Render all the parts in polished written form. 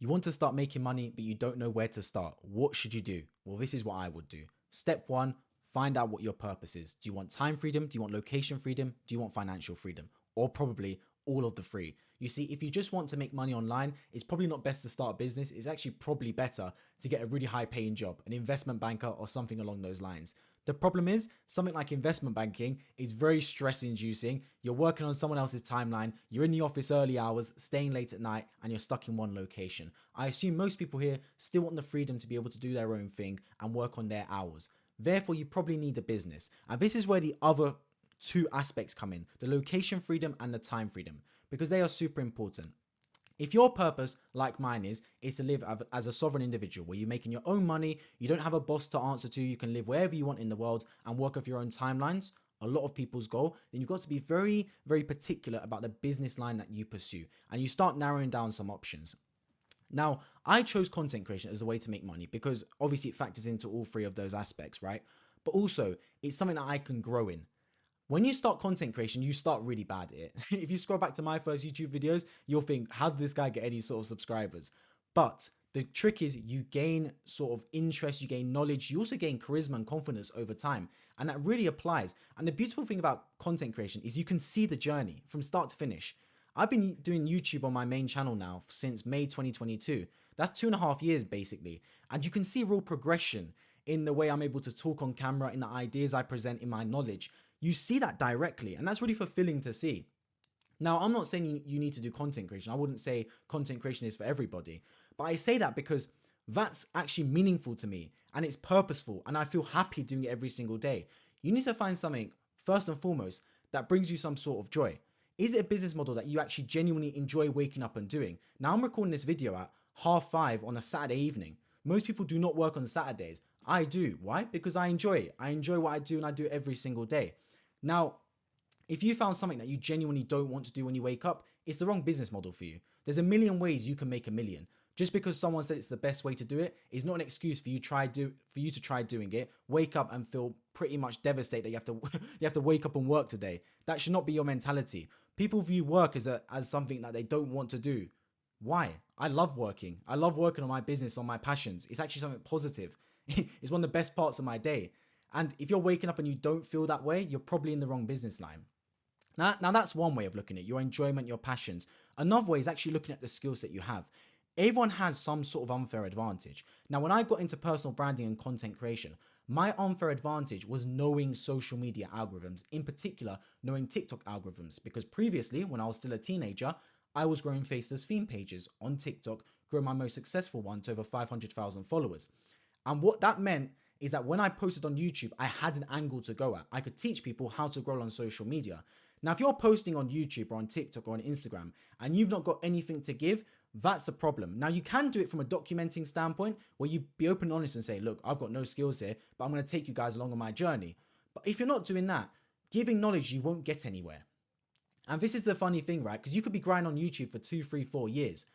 You want to start making money, but you don't know where to start. What should you do? Well, this is what I would do. Step one, find out what your purpose is. Do you want time freedom? Do you want location freedom? Do you want financial freedom? Or probably all of the three. You see, if you just want to make money online, it's probably not best to start a business. It's actually probably better to get a really high paying job, an investment banker or something along those lines. The problem is, something like investment banking is very stress inducing. You're working on someone else's timeline, you're in the office early hours, staying late at night, and you're stuck in one location. I assume most people here still want the freedom to be able to do their own thing and work on their hours. Therefore, you probably need a business. And this is where the other two aspects come in, the location freedom and the time freedom, because they are super important. If your purpose, like mine is to live as a sovereign individual where you're making your own money, you don't have a boss to answer to, you can live wherever you want in the world and work off your own timelines, a lot of people's goal, then you've got to be very, very particular about the business line that you pursue. And you start narrowing down some options. Now, I chose content creation as a way to make money because obviously it factors into all three of those aspects, right? But also, it's something that I can grow in. When you start content creation, you start really bad at it. If you scroll back to my first YouTube videos, you'll think, how did this guy get any sort of subscribers? But the trick is you gain sort of interest, you gain knowledge, you also gain charisma and confidence over time. And that really applies. And the beautiful thing about content creation is you can see the journey from start to finish. I've been doing YouTube on my main channel now since May 2022. That's 2.5 years basically. And you can see real progression in the way I'm able to talk on camera, in the ideas I present, in my knowledge. You see that directly, and that's really fulfilling to see. Now, I'm not saying you need to do content creation. I wouldn't say content creation is for everybody. But I say that because that's actually meaningful to me and it's purposeful and I feel happy doing it every single day. You need to find something, first and foremost, that brings you some sort of joy. Is it a business model that you actually genuinely enjoy waking up and doing? Now, I'm recording this video at 5:30 on a Saturday evening. Most people do not work on Saturdays. I do. Why? Because I enjoy it. I enjoy what I do and I do it every single day. Now, if you found something that you genuinely don't want to do when you wake up, it's the wrong business model for you. There's a million ways you can make a million. Just because someone said it's the best way to do it is not an excuse for you to try doing it. Wake up and feel pretty much devastated that you have to wake up and work today. That should not be your mentality. People view work as something that they don't want to do. Why? I love working. I love working on my business, on my passions. It's actually something positive. It's one of the best parts of my day. And if you're waking up and you don't feel that way, you're probably in the wrong business line. Now that's one way of looking at it, your enjoyment, your passions. Another way is actually looking at the skill set you have. Everyone has some sort of unfair advantage. Now, when I got into personal branding and content creation, my unfair advantage was knowing social media algorithms, in particular, knowing TikTok algorithms, because previously, when I was still a teenager, I was growing faceless theme pages on TikTok, growing my most successful one to over 500,000 followers. And what that meant is that when I posted on YouTube, I had an angle to go at. I could teach people how to grow on social media. Now, if you're posting on YouTube or on TikTok or on Instagram and you've not got anything to give, that's a problem. Now, you can do it from a documenting standpoint where you be open and honest and say, look, I've got no skills here, but I'm going to take you guys along on my journey. But if you're not doing that, giving knowledge, you won't get anywhere. And this is the funny thing, right? Because you could be grinding on YouTube for 2, 3, 4 years.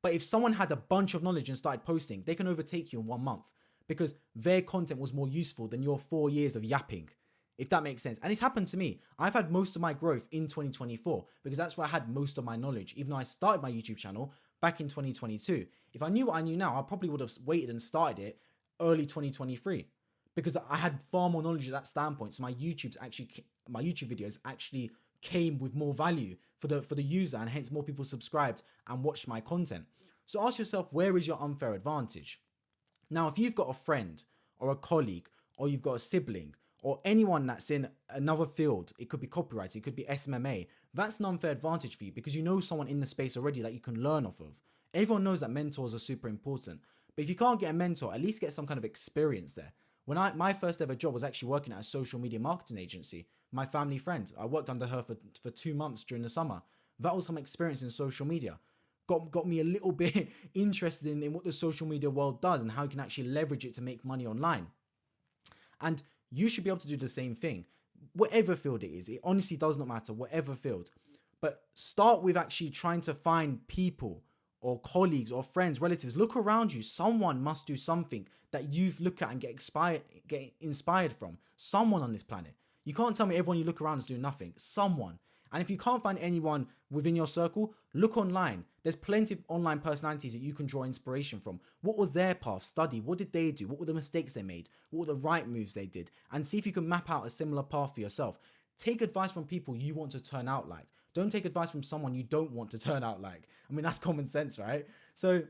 But if someone had a bunch of knowledge and started posting, they can overtake you in 1 month because their content was more useful than your 4 years of yapping, if that makes sense. And it's happened to me. I've had most of my growth in 2024 because that's where I had most of my knowledge, even though I started my YouTube channel back in 2022. If I knew what I knew now, I probably would have waited and started it early 2023 because I had far more knowledge at that standpoint. So my YouTube videos actually came with more value for the user, and hence more people subscribed and watched my content. So ask yourself, where is your unfair advantage? Now, if you've got a friend or a colleague or you've got a sibling or anyone that's in another field, it could be copyright, it could be SMMA, that's an unfair advantage for you because you know someone in the space already that you can learn off of. Everyone knows that mentors are super important, but if you can't get a mentor, at least get some kind of experience there. My first ever job was actually working at a social media marketing agency. My family friend, I worked under her for 2 months during the summer. That was some experience in social media. Got me a little bit interested in what the social media world does and how you can actually leverage it to make money online. And you should be able to do the same thing. Whatever field it is, it honestly does not matter, whatever field. But start with actually trying to find people or colleagues or friends, relatives. Look around you. Someone must do something that you look at and get inspired from. Someone on this planet. You can't tell me everyone you look around is doing nothing. Someone. And if you can't find anyone within your circle, look online. There's plenty of online personalities that you can draw inspiration from. What was their path? Study. What did they do? What were the mistakes they made? What were the right moves they did? And see if you can map out a similar path for yourself. Take advice from people you want to turn out like. Don't take advice from someone you don't want to turn out like. I mean, that's common sense, right? So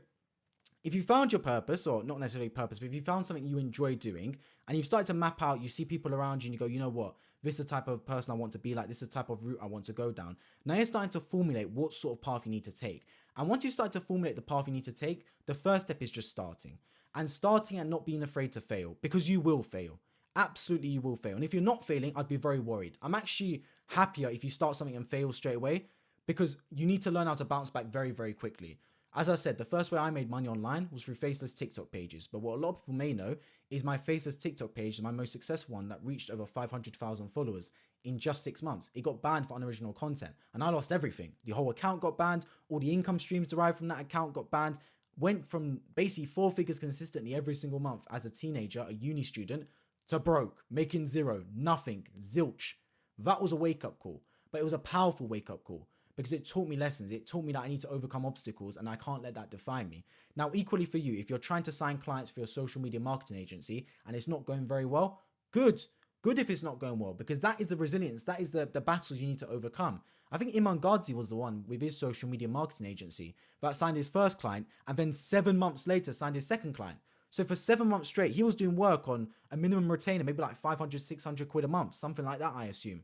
if you found your purpose, or not necessarily purpose, but if you found something you enjoy doing and you've started to map out, you see people around you and you go, you know what, this is the type of person I want to be like, this is the type of route I want to go down. Now you're starting to formulate what sort of path you need to take. And once you start to formulate the path you need to take, the first step is just starting. And starting and not being afraid to fail, because you will fail. Absolutely, you will fail. And if you're not failing, I'd be very worried. I'm actually happier if you start something and fail straight away, because you need to learn how to bounce back very, very quickly. As I said, the first way I made money online was through faceless TikTok pages. But what a lot of people may know is my faceless TikTok page is my most successful one that reached over 500,000 followers in just 6 months. It got banned for unoriginal content and I lost everything. The whole account got banned. All the income streams derived from that account got banned. Went from basically 4 figures consistently every single month as a teenager, a uni student, to broke, making zero, nothing, zilch. That was a wake-up call, but it was a powerful wake-up call, because it taught me lessons. It taught me that I need to overcome obstacles and I can't let that define me. Now, equally for you, if you're trying to sign clients for your social media marketing agency and it's not going very well, good. Good if it's not going well, because that is the resilience. That is the battles you need to overcome. I think Iman Gadzhi was the one with his social media marketing agency that signed his first client and then 7 months later signed his second client. So for 7 months straight, he was doing work on a minimum retainer, maybe like 500, 600 quid a month, something like that, I assume.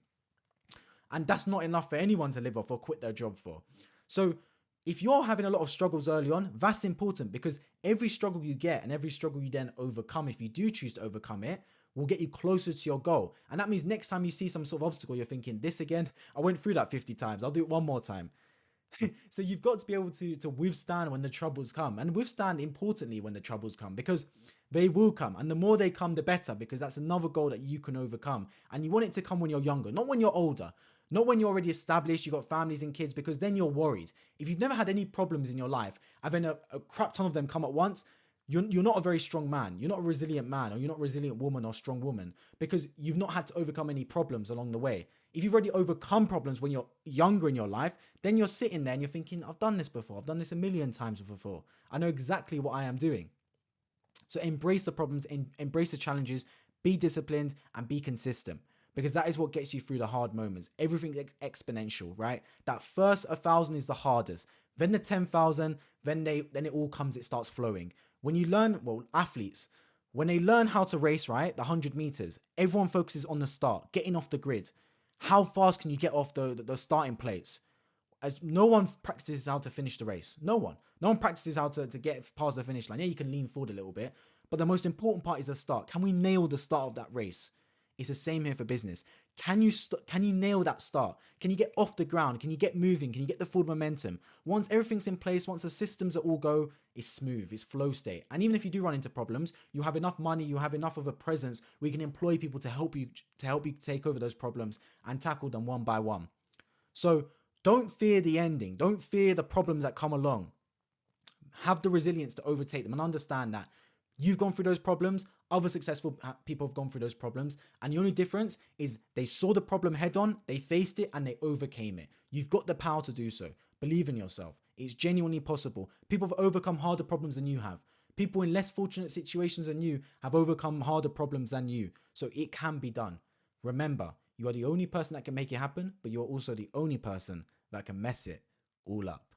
And that's not enough for anyone to live off or quit their job for. So if you're having a lot of struggles early on, that's important, because every struggle you get and every struggle you then overcome, if you do choose to overcome it, will get you closer to your goal. And that means next time you see some sort of obstacle, you're thinking, this again, I went through that 50 times. I'll do it one more time. So you've got to be able to withstand when the troubles come, and withstand importantly when the troubles come, because they will come, and the more they come, the better, because that's another goal that you can overcome. And you want it to come when you're younger, not when you're older. Not when you're already established, you've got families and kids, because then you're worried. If you've never had any problems in your life, and then a crap ton of them come at once, you're not a very strong man. You're not a resilient man, or you're not a resilient woman or strong woman, because you've not had to overcome any problems along the way. If you've already overcome problems when you're younger in your life, then you're sitting there and you're thinking, I've done this before. I've done this a million times before. I know exactly what I am doing. So embrace the problems, embrace the challenges, be disciplined and be consistent, because that is what gets you through the hard moments. Everything's exponential, right? That first 1,000 is the hardest. Then the 10,000, then it all comes, it starts flowing. When you learn, well, athletes, when they learn how to race, right, the 100 meters, everyone focuses on the start, getting off the grid. How fast can you get off the starting plates? As no one practices how to finish the race. No one practices how to get past the finish line. Yeah, you can lean forward a little bit, but the most important part is the start. Can we nail the start of that race? It's the same here for business. Can you nail that start? Can you get off the ground? Can you get moving? Can you get the forward momentum? Once everything's in place, once the systems are all go, it's smooth, it's flow state. And even if you do run into problems, you have enough money, you have enough of a presence where you can employ people to help you take over those problems and tackle them one by one. So don't fear the ending. Don't fear the problems that come along. Have the resilience to overtake them and understand that you've gone through those problems. Other successful people have gone through those problems. And the only difference is they saw the problem head on, they faced it, and they overcame it. You've got the power to do so. Believe in yourself. It's genuinely possible. People have overcome harder problems than you have. People in less fortunate situations than you have overcome harder problems than you. So it can be done. Remember, you are the only person that can make it happen, but you're also the only person that can mess it all up.